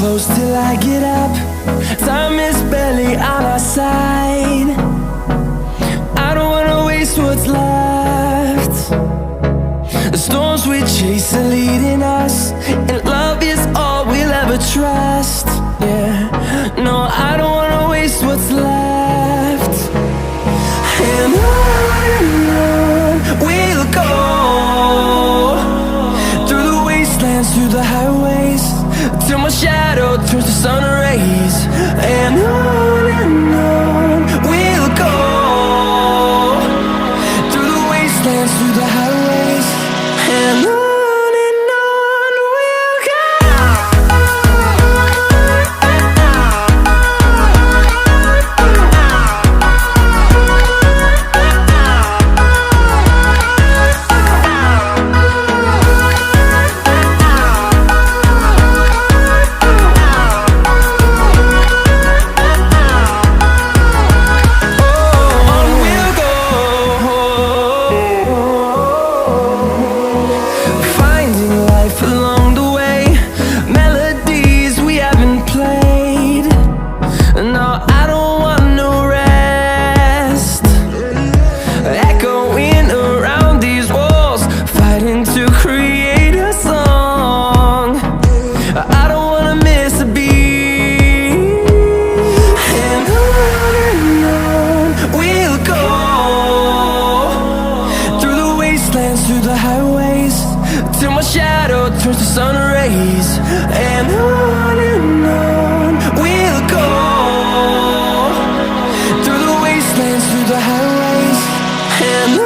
close till I get up. Time is barely on our side. I don't wanna waste what's left. The storms we chase are leading us, and love is all we'll ever trust. Yeah, no, I don't wanna waste what's left. And on we'll go, through the wastelands, through the highways, till my shadow turns to sun rays. And on we'll go, through the wastelands, through the highways, and on we'll go. Through the highways, till my shadow turns to sun rays. And on we'll go, through the wastelands, through the highways, and on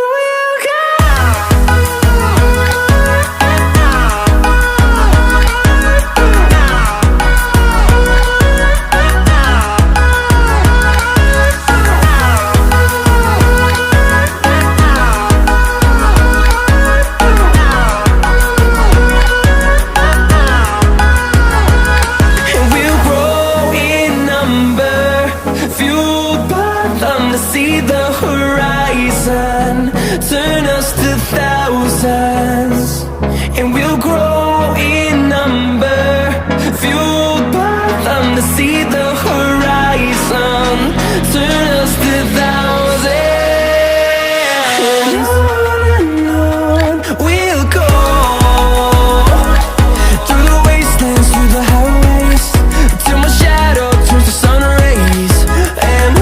we'll go. See the horizon turn us to thousands, and we'll grow in number, fueled by them. To see the horizon turn us to thousands, and on we'll go, through the wastelands, through the highways, till my shadow turns to sun rays. And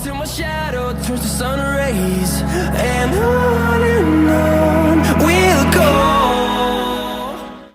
till my shadow turns to sun rays.